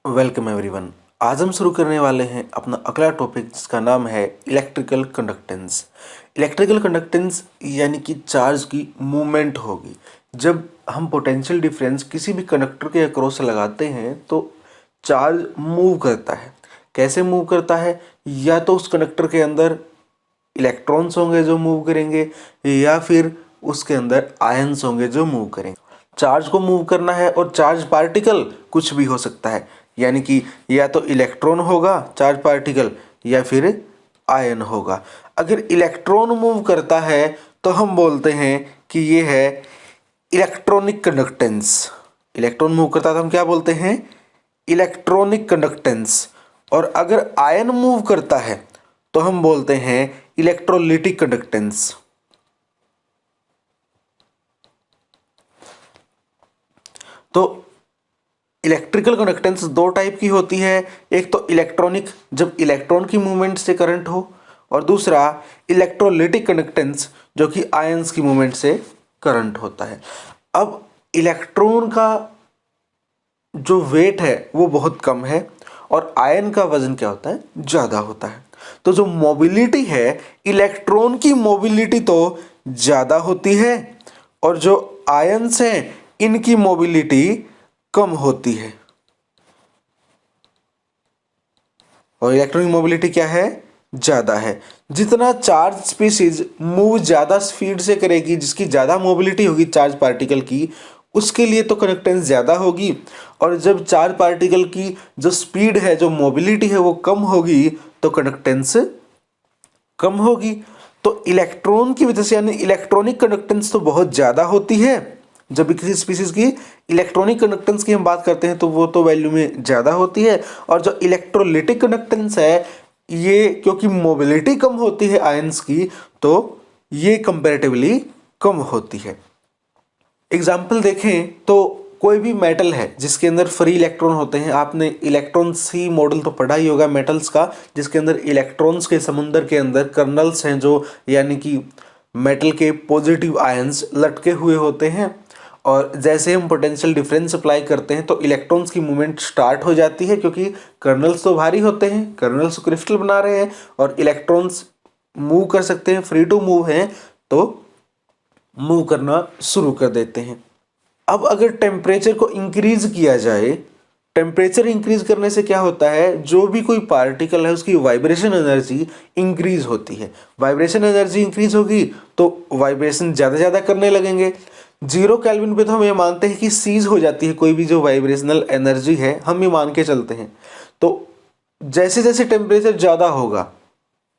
Welcome everyone. आज हम शुरू करने वाले हैं अपना अगला टॉपिक जिसका नाम है इलेक्ट्रिकल कंडक्टेंस। इलेक्ट्रिकल कंडक्टेंस यानी कि चार्ज की मूवमेंट होगी। जब हम पोटेंशियल डिफरेंस किसी भी कंडक्टर के अक्रॉस लगाते हैं तो चार्ज मूव करता है। कैसे मूव करता है? या तो उस कंडक्टर के अंदर इलेक्ट्रॉन्स होंगे जो मूव करेंगे, या फिर उसके अंदर आयंस होंगे जो मूव करेंगे। चार्ज को मूव करना है और चार्ज पार्टिकल कुछ भी हो सकता है, यानी कि या तो इलेक्ट्रॉन होगा चार्ज पार्टिकल या फिर आयन होगा। अगर इलेक्ट्रॉन मूव करता है तो हम बोलते हैं कि ये है इलेक्ट्रॉनिक कंडक्टेंस। इलेक्ट्रॉन मूव करता है तो हम क्या बोलते हैं? Electronic conductance. और अगर आयन मूव करता है तो हम बोलते हैं इलेक्ट्रोलिटिक कंडक्टेंस। तो इलेक्ट्रिकल कंडक्टेंस दो टाइप की होती है। एक तो इलेक्ट्रॉनिक, जब इलेक्ट्रॉन की मूवमेंट से करंट हो, और दूसरा इलेक्ट्रोलिटिक कंडक्टेंस जो कि आयंस की मूवमेंट से करंट होता है। अब इलेक्ट्रॉन का जो वेट है वो बहुत कम है और आयन का वजन क्या होता है? ज़्यादा होता है। तो जो मोबिलिटी है, इलेक्ट्रॉन की मोबिलिटी तो ज़्यादा होती है और जो आयंस हैं इनकी मोबिलिटी कम होती है। और इलेक्ट्रॉन की मोबिलिटी क्या है? ज़्यादा है। जितना चार्ज स्पीशीज मूव ज़्यादा स्पीड से करेगी, जिसकी ज़्यादा मोबिलिटी होगी चार्ज पार्टिकल की, उसके लिए तो कंडक्टेंस ज़्यादा होगी। और जब चार्ज पार्टिकल की जो स्पीड है, जो मोबिलिटी है वो कम होगी तो कंडक्टेंस कम होगी। तो इलेक्ट्रॉन की वजह से यानी इलेक्ट्रॉनिक कंडक्टेंस तो बहुत ज़्यादा होती है। जब भी किसी स्पीशीज की इलेक्ट्रॉनिक कंडक्टेंस की हम बात करते हैं तो वो तो वैल्यू में ज़्यादा होती है। और जो इलेक्ट्रोलिटिक कंडक्टेंस है, ये क्योंकि मोबिलिटी कम होती है आयंस की, तो ये कंपैरेटिवली कम होती है। एग्जाम्पल देखें तो कोई भी मेटल है जिसके अंदर फ्री इलेक्ट्रॉन होते हैं। आपने इलेक्ट्रॉन सी मॉडल तो पढ़ा ही होगा मेटल्स का, जिसके अंदर इलेक्ट्रॉन्स के समुद्र के अंदर कर्नल्स हैं जो, यानी कि मेटल के पॉजिटिव आयंस लटके हुए होते हैं। और जैसे हम पोटेंशियल डिफरेंस अप्लाई करते हैं तो इलेक्ट्रॉन्स की मूवमेंट स्टार्ट हो जाती है, क्योंकि कर्नल्स तो भारी होते हैं, कर्नल्स क्रिस्टल बना रहे हैं और इलेक्ट्रॉन्स मूव कर सकते हैं, फ्री टू मूव हैं, तो मूव करना शुरू कर देते हैं। अब अगर टेम्परेचर को इंक्रीज किया जाए, टेम्परेचर इंक्रीज करने से क्या होता है? जो भी कोई पार्टिकल है उसकी वाइब्रेशन एनर्जी इंक्रीज होती है। वाइब्रेशन एनर्जी इंक्रीज होगी तो वाइब्रेशन ज़्यादा करने लगेंगे। 0 केल्विन पे तो हम ये मानते हैं कि सीज हो जाती है कोई भी जो वाइब्रेशनल एनर्जी है, हम ये मान के चलते हैं। तो जैसे जैसे टेम्परेचर ज़्यादा होगा,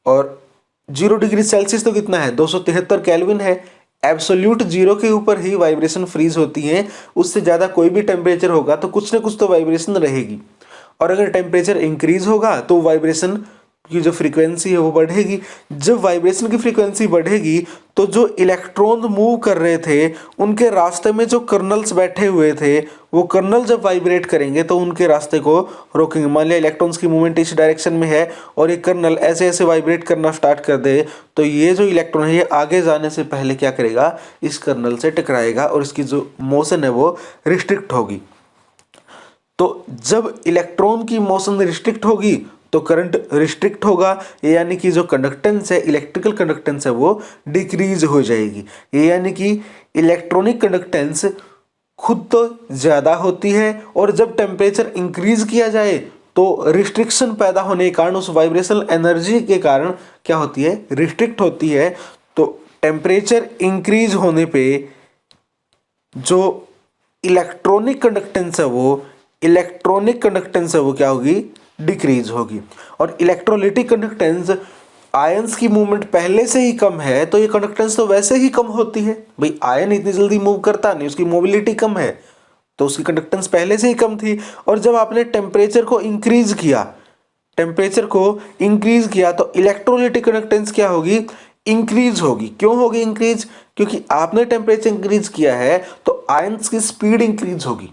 और 0 डिग्री सेल्सियस तो कितना है? 273 केल्विन है। एब्सोल्यूट 0 के ऊपर ही वाइब्रेशन फ्रीज होती है। उससे ज़्यादा कोई भी टेम्परेचर होगा तो कुछ ना कुछ तो वाइब्रेशन रहेगी। और अगर टेम्परेचर इंक्रीज होगा तो वाइब्रेशन की जो फ्रीक्वेंसी है वो बढ़ेगी। जब वाइब्रेशन की फ्रीक्वेंसी बढ़ेगी तो जो इलेक्ट्रॉन मूव कर रहे थे उनके रास्ते में जो कर्नल्स बैठे हुए थे, वो कर्नल जब वाइब्रेट करेंगे तो उनके रास्ते को रोकेंगे। मान लिया इलेक्ट्रॉन्स की मूवमेंट इस डायरेक्शन में है और ये कर्नल ऐसे ऐसे वाइब्रेट करना स्टार्ट कर दे, तो ये जो इलेक्ट्रॉन है ये आगे जाने से पहले क्या करेगा? इस कर्नल से टकराएगा और इसकी जो मोशन है वो रिस्ट्रिक्ट होगी। तो जब इलेक्ट्रॉन की मोशन रिस्ट्रिक्ट होगी तो करंट रिस्ट्रिक्ट होगा, यानी कि जो कंडक्टेंस है, इलेक्ट्रिकल कंडक्टेंस है, वो डिक्रीज हो जाएगी। यानी कि इलेक्ट्रॉनिक कंडक्टेंस खुद तो ज़्यादा होती है और जब टेम्परेचर इंक्रीज किया जाए तो रिस्ट्रिक्शन पैदा होने के कारण, उस वाइब्रेशनल एनर्जी के कारण क्या होती है? रिस्ट्रिक्ट होती है। तो टेम्परेचर इंक्रीज होने पे जो इलेक्ट्रॉनिक कंडक्टेंस है वो क्या होगी? डिक्रीज होगी। और इलेक्ट्रोलिटिक कंडक्टेंस, आयंस की मूवमेंट पहले से ही कम है तो ये कंडक्टेंस तो वैसे ही कम होती है। भाई आयन इतनी जल्दी मूव करता नहीं, उसकी मोबिलिटी कम है तो उसकी कंडक्टेंस पहले से ही कम थी। और जब आपने टेम्परेचर को इंक्रीज किया तो इलेक्ट्रोलिटिक कंडक्टेंस क्या होगी? इंक्रीज होगी। क्यों होगी इंक्रीज? क्योंकि आपने टेम्परेचर इंक्रीज किया है तो आयंस की स्पीड इंक्रीज होगी।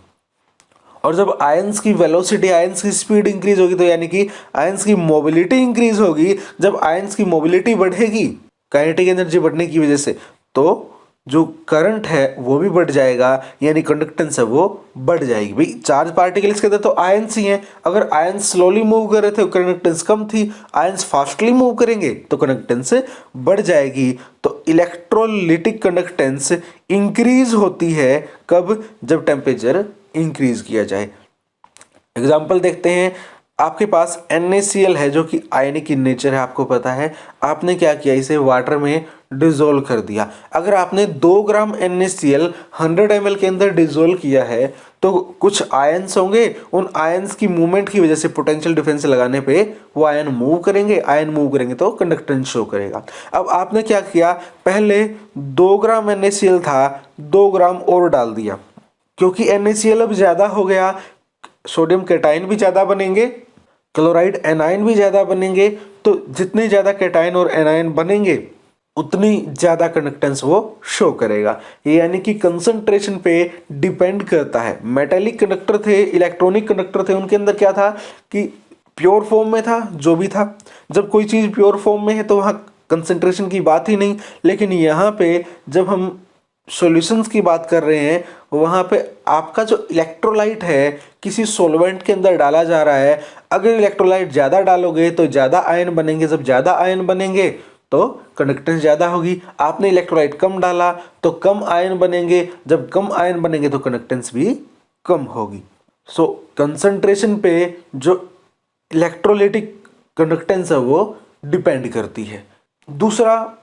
और जब आयंस की वेलोसिटी, आयंस की स्पीड इंक्रीज होगी तो यानी कि आयंस की मोबिलिटी इंक्रीज होगी। जब आयंस की मोबिलिटी बढ़ेगी काइनेटिक एनर्जी बढ़ने की वजह से, तो जो करंट है वो भी बढ़ जाएगा, यानी कंडक्टेंस है वो बढ़ जाएगी। भाई चार्ज पार्टिकल्स के अंदर तो आयंस ही हैं, अगर आयंस स्लोली मूव कर रहे थे तो कंडक्टेंस कम थी, आयंस फास्टली मूव करेंगे तो कंडक्टेंस बढ़ जाएगी। तो इलेक्ट्रोलिटिक कंडक्टेंस इंक्रीज होती है कब, जब टेम्परेचर इंक्रीज किया जाए। एग्जाम्पल देखते हैं, आपके पास NaCl है जो कि आयनिक इन नेचर है, आपको पता है। आपने क्या किया, इसे वाटर में डिजोल्व कर दिया। अगर आपने 2 ग्राम NaCl 100 ml के अंदर डिजोल्व किया है तो कुछ आयंस होंगे, उन आयंस की मूवमेंट की वजह से पोटेंशियल डिफरेंस लगाने पे वो आयन मूव करेंगे, आयन मूव करेंगे तो कंडक्टेंस शो करेगा। अब आपने क्या किया, पहले 2 ग्राम NaCl था, 2 ग्राम और डाल दिया, क्योंकि NaCl अब ज्यादा हो गया, सोडियम कैटायन भी ज्यादा बनेंगे, क्लोराइड एनायन भी ज्यादा बनेंगे, तो जितने ज्यादा कैटायन और एनायन बनेंगे उतनी ज्यादा कंडक्टेंस वो शो करेगा। यानी कि कंसंट्रेशन पे डिपेंड करता है। मेटेलिक कंडक्टर थे, इलेक्ट्रॉनिक कंडक्टर थे, उनके अंदर क्या था कि प्योर फॉर्म में था जो भी था। जब कोई चीज प्योर फॉर्म में है तो वहां कंसंट्रेशन की बात ही नहीं, लेकिन यहाँ पे जब हम सॉल्यूशंस की बात कर रहे हैं, वहां पे आपका जो इलेक्ट्रोलाइट है किसी सॉल्वेंट के अंदर डाला जा रहा है। अगर इलेक्ट्रोलाइट ज़्यादा डालोगे तो ज़्यादा आयन बनेंगे, जब ज़्यादा आयन बनेंगे तो कंडक्टेंस ज़्यादा होगी। आपने इलेक्ट्रोलाइट कम डाला तो कम आयन बनेंगे, जब कम आयन बनेंगे तो कंडक्टेंस भी कम होगी। सो कंसंट्रेशन पे जो इलेक्ट्रोलिटिक कंडक्टेंस है वो डिपेंड करती है। दूसरा,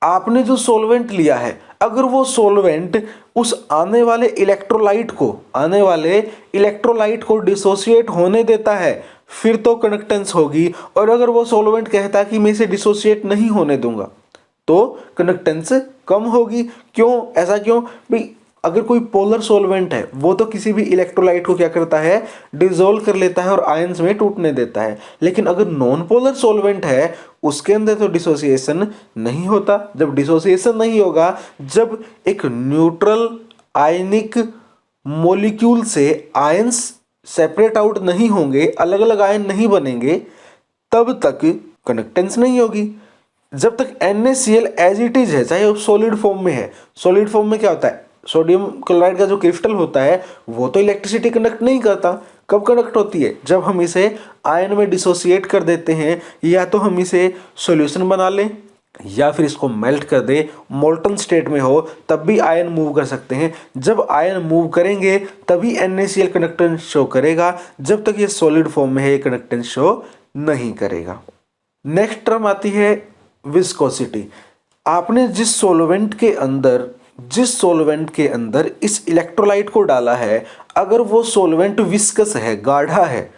आपने जो सॉल्वेंट लिया है, अगर वो सॉल्वेंट उस आने वाले इलेक्ट्रोलाइट को डिसोसिएट होने देता है फिर तो कंडक्टेंस होगी, और अगर वो सॉल्वेंट कहता है कि मैं इसे डिसोसिएट नहीं होने दूंगा तो कंडक्टेंस कम होगी। क्यों, ऐसा क्यों भाई, अगर कोई पोलर सॉल्वेंट है वो तो किसी भी इलेक्ट्रोलाइट को क्या करता है, डिसॉल्व कर लेता है और आयंस में टूटने देता है। लेकिन अगर नॉन पोलर सॉल्वेंट है उसके अंदर तो डिसोसिएशन नहीं होता। जब डिसोसिएशन नहीं होगा, जब एक न्यूट्रल आयनिक मॉलिक्यूल से आयंस सेपरेट आउट नहीं होंगे, अलग अलग आयन नहीं बनेंगे, तब तक कंडक्टेंस नहीं होगी। जब तक NaCl एज इट इज है, चाहे वो सॉलिड फॉर्म में है, सॉलिड फॉर्म में क्या होता है, सोडियम क्लोराइड का जो क्रिस्टल होता है वो तो इलेक्ट्रिसिटी कंडक्ट नहीं करता। कब कंडक्ट होती है, जब हम इसे आयन में डिसोसिएट कर देते हैं, या तो हम इसे सॉल्यूशन बना लें या फिर इसको मेल्ट कर दे, मोल्टन स्टेट में हो तब भी आयन मूव कर सकते हैं। जब आयन मूव करेंगे तभी NaCl कंडक्टेंस शो करेगा, जब तक ये सॉलिड फॉर्म में है ये कंडक्टेंस शो नहीं करेगा। नेक्स्ट टर्म आती है विस्कोसिटी। आपने जिस सॉल्वेंट के अंदर इस इलेक्ट्रोलाइट को डाला है, अगर वो सॉल्वेंट विस्कस है, गाढ़ा है,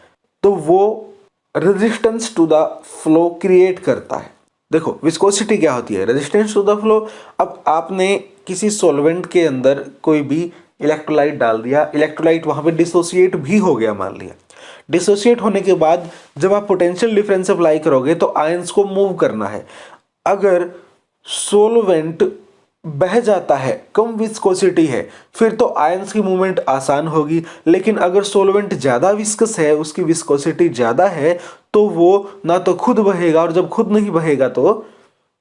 तो वो resistance to the flow create करता है। देखो विस्कोसिटी क्या होती है, रेजिस्टेंस टू द फ्लो। अब आपने किसी सॉल्वेंट के अंदर कोई भी इलेक्ट्रोलाइट डाल दिया, इलेक्ट्रोलाइट वहां पे डिसोसिएट भी हो गया, मान लिया। डिसोसिएट होने के बाद जब आप पोटेंशियल डिफरेंस अप्लाई करोगे तो आयंस को मूव करना है। अगर सॉल्वेंट बह जाता है, कम विस्कोसिटी है, फिर तो आयंस की मूवमेंट आसान होगी। लेकिन अगर सॉल्वेंट ज्यादा विस्कस है, उसकी विस्कोसिटी ज्यादा है, तो वो ना तो खुद बहेगा, और जब खुद नहीं बहेगा तो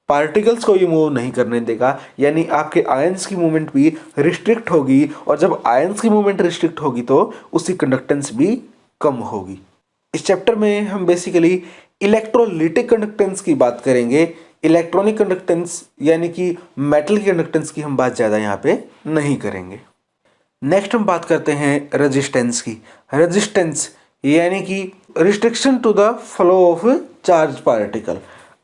पार्टिकल्स को ये मूव नहीं करने देगा, यानी आपके आयंस की मूवमेंट भी रिस्ट्रिक्ट होगी। और जब आयंस की मूवमेंट रिस्ट्रिक्ट होगी तो उसकी कंडक्टेंस भी कम होगी। इस चैप्टर में हम बेसिकली इलेक्ट्रोलिटिक कंडक्टेंस की बात करेंगे। इलेक्ट्रॉनिक कंडक्टेंस यानी कि मेटल की कंडक्टेंस की हम बात ज़्यादा यहाँ पे नहीं करेंगे। नेक्स्ट हम बात करते हैं रेजिस्टेंस की। रेजिस्टेंस यानी कि restriction to the flow of charge particle.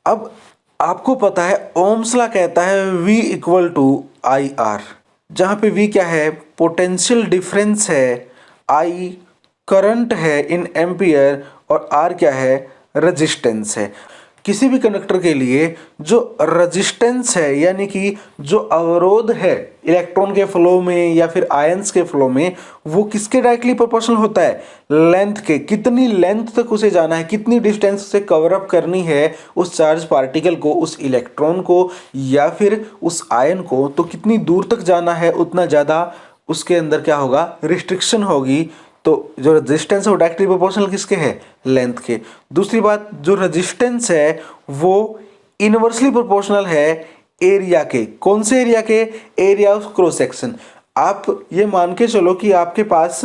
अब आपको पता है ओम्स लॉ कहता है V इक्वल टू IR, जहाँ पे V क्या है, पोटेंशियल डिफरेंस है, I करंट है इन एम्पियर, और R क्या है, रेजिस्टेंस है। किसी भी कंडक्टर के लिए जो रेजिस्टेंस है यानी कि जो अवरोध है इलेक्ट्रॉन के फ्लो में या फिर आयंस के फ्लो में, वो किसके डायरेक्टली प्रोपोर्शनल होता है, लेंथ के। कितनी लेंथ तक उसे जाना है, कितनी डिस्टेंस से कवर अप करनी है उस चार्ज पार्टिकल को, उस इलेक्ट्रॉन को या फिर उस आयन को, तो कितनी दूर तक जाना है उतना ज़्यादा उसके अंदर क्या होगा, रिस्ट्रिक्शन होगी। तो जो रेजिस्टेंस है वो डायरेक्टली प्रोपोर्शनल किसके है, लेंथ के। दूसरी बात, जो रेजिस्टेंस है वो इनवर्सली प्रोपोर्शनल है एरिया के, कौन से एरिया के, एरिया ऑफ क्रॉस सेक्शन। आप ये मान के चलो कि आपके पास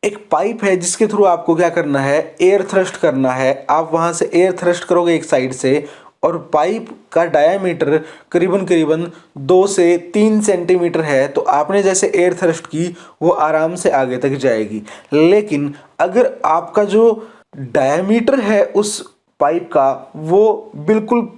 एक पाइप है जिसके थ्रू आपको क्या करना है, एयर थ्रस्ट करना है। आप वहां से एयर थ्रस्ट करोगे एक साइड से, और पाइप का डायामीटर करीबन करीबन 2 से 3 सेंटीमीटर है, तो आपने जैसे एयर थ्रस्ट की वो आराम से आगे तक जाएगी। लेकिन अगर आपका जो डायामीटर है उस पाइप का वो बिल्कुल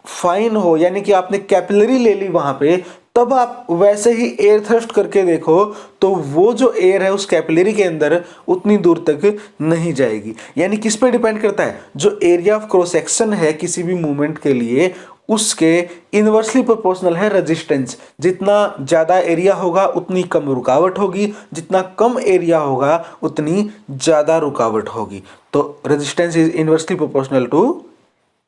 फाइन हो, यानी कि आपने कैपिलरी ले ली वहां पे, तब आप वैसे ही एयर थ्रस्ट करके देखो तो वो जो एयर है उस कैपिलरी के अंदर उतनी दूर तक नहीं जाएगी। यानी किस पे डिपेंड करता है, जो एरिया ऑफ क्रॉस सेक्शन है किसी भी मूवमेंट के लिए उसके इनवर्सली प्रोपोर्शनल है रेजिस्टेंस। जितना ज्यादा एरिया होगा उतनी कम रुकावट होगी, जितना कम एरिया होगा उतनी ज्यादा रुकावट होगी। तो resistance is inversely proportional to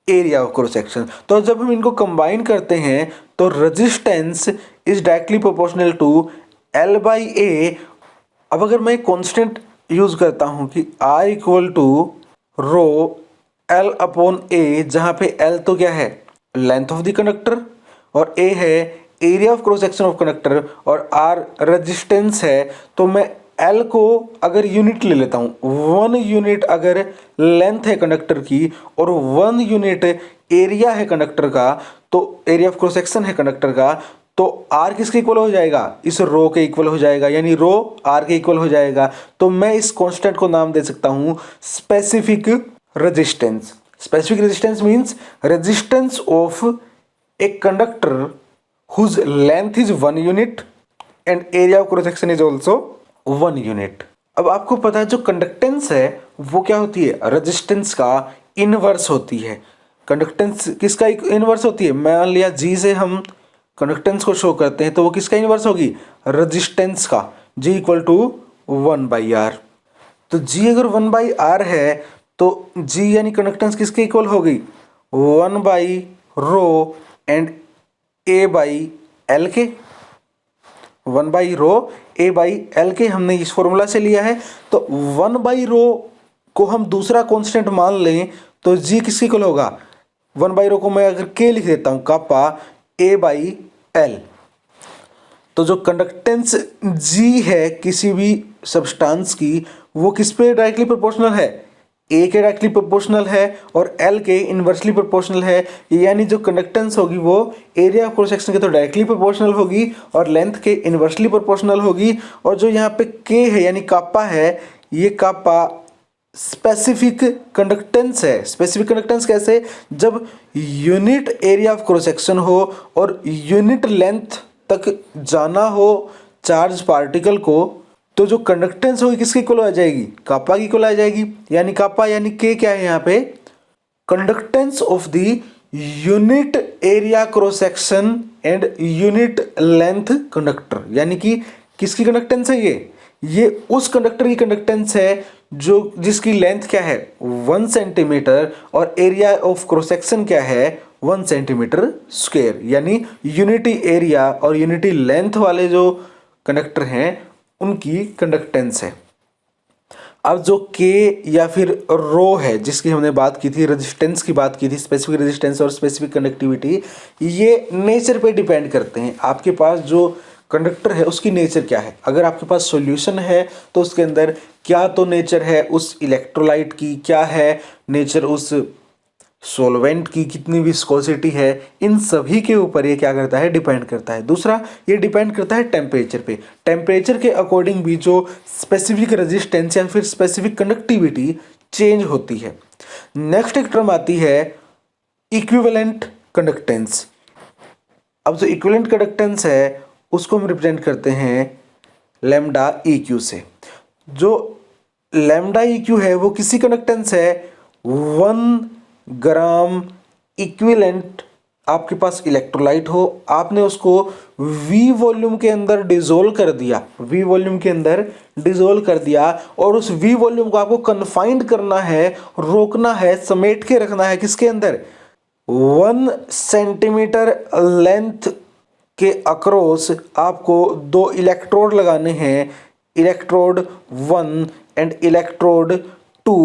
area of cross section. तो जब हम इनको कंबाइन करते हैं तो resistance is directly proportional to L by A. अब अगर मैं कांस्टेंट यूज करता हूं कि R equal to rho L upon A, जहां पे L तो क्या है, लेंथ ऑफ द कंडक्टर, और A है area of cross section of conductor, और R रेजिस्टेंस है। तो मैं L को अगर यूनिट ले लेता हूं, 1 यूनिट अगर लेंथ है कंडक्टर की और 1 यूनिट एरिया है कंडक्टर का, तो एरिया ऑफ क्रॉस सेक्शन है कंडक्टर का, तो R किसके इक्वल हो जाएगा, इस रो के इक्वल हो जाएगा, यानी रो R के इक्वल हो जाएगा। तो मैं इस कांस्टेंट को नाम दे सकता हूं specific resistance. Specific resistance means resistance of a conductor whose length is 1 unit and area of cross section is also 1 unit. अब आपको पता है जो कंडक्टेंस है वो क्या होती है, रेजिस्टेंस का इनवर्स होती है। कंडक्टेंस किसका इनवर्स होती है, मान लिया G से हम कंडक्टेंस को शो करते हैं तो वो किसका इनवर्स होगी, रेजिस्टेंस का। G equal to 1/R। तो G अगर 1/R है तो G यानी कंडक्टेंस किसके इक्वल होगी, 1/रो एंड A/L के। 1/रो A/L के हमने इस फॉर्मूला से लिया है। तो 1/रो को हम दूसरा कांस्टेंट मान लें तो G किसके इक्वल होगा, 1/रो को मैं अगर K लिख देता हूं, कापा A/L। तो जो कंडक्टेंस G है किसी भी सब्सटेंस की वो किस पे डायरेक्टली प्रोपोर्शनल है, A के डायरेक्टली प्रोपोर्शनल है और L के इनवर्सली प्रोपोर्शनल है। यानी जो कंडक्टेंस होगी वो एरिया ऑफ क्रॉस सेक्शन के तो डायरेक्टली प्रोपोर्शनल होगी और लेंथ के इनवर्सली प्रोपोर्शनल होगी। और जो यहाँ पे K है यानी कापा है, ये कापा स्पेसिफिक कंडक्टेंस है। स्पेसिफिक कंडक्टेंस कैसे, जब unit area of cross section हो और यूनिट लेंथ तक जाना हो चार्ज पार्टिकल को, तो जो कंडक्टेंस होगी किसकी इक्वल आ जाएगी, कापा की इक्वल आ जाएगी। यानी कापा यानी के क्या है यहाँ पे, conductance of the unit area cross section and unit length conductor. यानी कि किसकी कंडक्टेंस है ये उस कंडक्टर की कंडक्टेंस है जो जिसकी लेंथ क्या है 1 सेंटीमीटर और एरिया ऑफ क्रॉस सेक्शन क्या है 1 सेंटीमीटर स्क्वायर। यानी यूनिटी एरिया और यूनिटी लेंथ वाले जो कंडक्टर हैं उनकी कंडक्टेंस है। अब जो K या फिर रो है जिसकी हमने बात की थी, रेजिस्टेंस की बात की थी, स्पेसिफिक रेजिस्टेंस और स्पेसिफिक कंडक्टिविटी, ये नेचर पे डिपेंड करते हैं। आपके पास जो कंडक्टर है उसकी नेचर क्या है। अगर आपके पास सॉल्यूशन है तो उसके अंदर क्या तो नेचर है उस इलेक्ट्रोलाइट की, क्या है नेचर उस सॉल्वेंट की, कितनी विस्कोसिटी है, इन सभी के ऊपर ये क्या करता है, डिपेंड करता है। दूसरा ये डिपेंड करता है टेम्परेचर पे। टेम्परेचर के अकॉर्डिंग भी जो स्पेसिफिक रेजिस्टेंस या फिर स्पेसिफिक कंडक्टिविटी चेंज होती है। नेक्स्ट एक टर्म आती है इक्विवेलेंट कंडक्टेंस। अब जो इक्विवेलेंट कंडक्टेंस है उसको हम रिप्रेजेंट करते हैं लैम्डा EQ से। जो लैम्डा EQ है वो किसी कंडक्टेंस है 1 ग्राम इक्विवेलेंट। आपके पास इलेक्ट्रोलाइट हो, आपने उसको V वॉल्यूम के अंदर डिसोल्व कर दिया, V वॉल्यूम के अंदर डिसोल्व कर दिया और उस V वॉल्यूम को आपको कन्फाइंड करना है, रोकना है, समेट के रखना है किसके अंदर, 1 सेंटीमीटर लेंथ के अक्रॉस आपको 2 इलेक्ट्रोड लगाने हैं, इलेक्ट्रोड 1 एंड इलेक्ट्रोड टू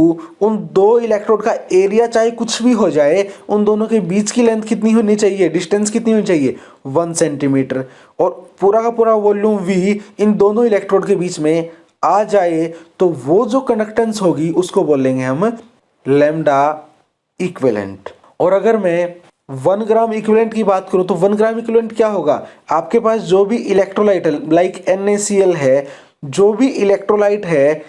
उन दो इलेक्ट्रोड का एरिया चाहे कुछ भी हो जाए, उन दोनों के बीच की लेंथ कितनी होनी चाहिए, डिस्टेंस कितनी होनी चाहिए, 1 सेंटीमीटर। और पूरा का पूरा वॉल्यूम V इन दोनों इलेक्ट्रोड के बीच में आ जाए तो वो जो कंडक्टेंस होगी उसको बोलेंगे हम लैम्डा इक्विवेलेंट। और अगर मैं 1 ग्राम इक्विवेलेंट की बात करूं तो 1 ग्राम इक्विवेलेंट क्या होगा, आपके पास जो भी इलेक्ट्रोलाइट लाइक NaCl है, जो भी इलेक्ट्रोलाइट है,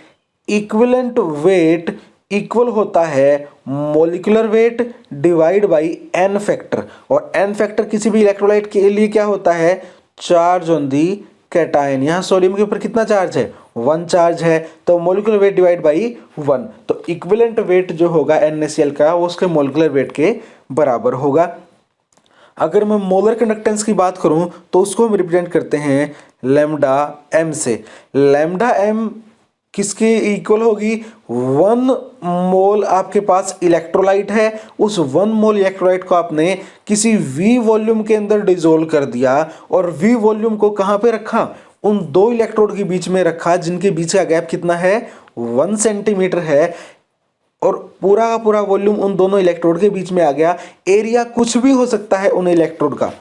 इक्विवेलेंट वेट इक्वल होता है molecular weight divide by n factor. और n फैक्टर किसी भी इलेक्ट्रोलाइट के लिए क्या होता है, चार्ज ऑन दी कैटायन। यहाँ सोडियम के ऊपर कितना चार्ज है, 1 चार्ज है, तो मोलिकुलर वेट डिवाइड बाई 1, तो इक्विवेलेंट वेट जो होगा NaCl का वो उसके मोलिकुलर वेट के बराबर होगा। अगर मैं मोलर कंडक्टेंस की बात करूं तो उसको हम रिप्रेजेंट करते हैं लैम्डा m से। लैम्डा m किसके इक्वल होगी, 1 मोल आपके पास इलेक्ट्रोलाइट है, उस 1 मोल इलेक्ट्रोलाइट को आपने किसी V वॉल्यूम के अंदर डिसोल्व कर दिया और V वॉल्यूम को कहाँ पे रखा, उन दो इलेक्ट्रोड के बीच में रखा जिनके बीच का गैप कितना है, 1 सेंटीमीटर है, और पूरा का पूरा वॉल्यूम उन दोनों इलेक्ट्रोड के बीच में आ गया। एरिया कुछ भी हो सकता है उन इलेक्ट्रोड का,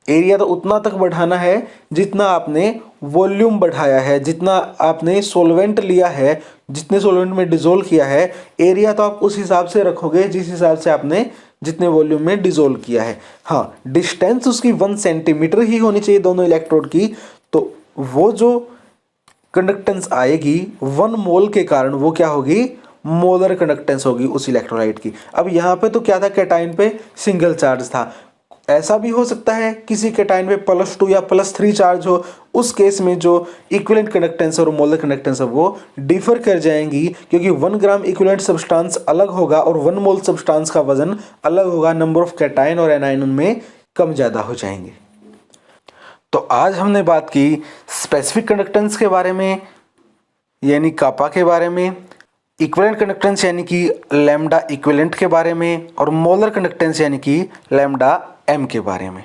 एरिया तो उतना तक बढ़ाना है जितना आपने वॉल्यूम बढ़ाया है, जितना आपने सॉल्वेंट लिया है, जितने सॉल्वेंट में डिसोल्व किया है, एरिया तो आप उस हिसाब से रखोगे जिस हिसाब से आपने जितने वॉल्यूम में डिसोल्व किया है। हाँ, डिस्टेंस उसकी 1 सेंटीमीटर ही होनी चाहिए दोनों इलेक्ट्रोड की, तो वो जो कंडक्टेंस आएगी 1 मोल के कारण वो क्या होगी, मोलर कंडक्टेंस होगी उस इलेक्ट्रोलाइट की। अब यहाँ पे तो क्या था, कैटायन पे सिंगल चार्ज था, ऐसा भी हो सकता है किसी कैटायन पे +2 या +3 चार्ज हो, उस केस में जो इक्विवेलेंट कंडक्टेंस और मोलर कंडक्टेंस है वो डिफर कर जाएंगी, क्योंकि 1 ग्राम इक्विवेलेंट सब्सटेंस अलग होगा और 1 मोल सब्सटेंस का वजन अलग होगा, नंबर ऑफ कैटायन और एनायन उनमें कम ज़्यादा हो जाएंगे। तो आज हमने बात की स्पेसिफिक कंडक्टेंस के बारे में यानी कापा के बारे में, इक्विवेलेंट कंडक्टेंस यानी कि लैम्डा इक्विवेलेंट के बारे में, और मोलर कंडक्टेंस यानी कि लैम्डा m के बारे में।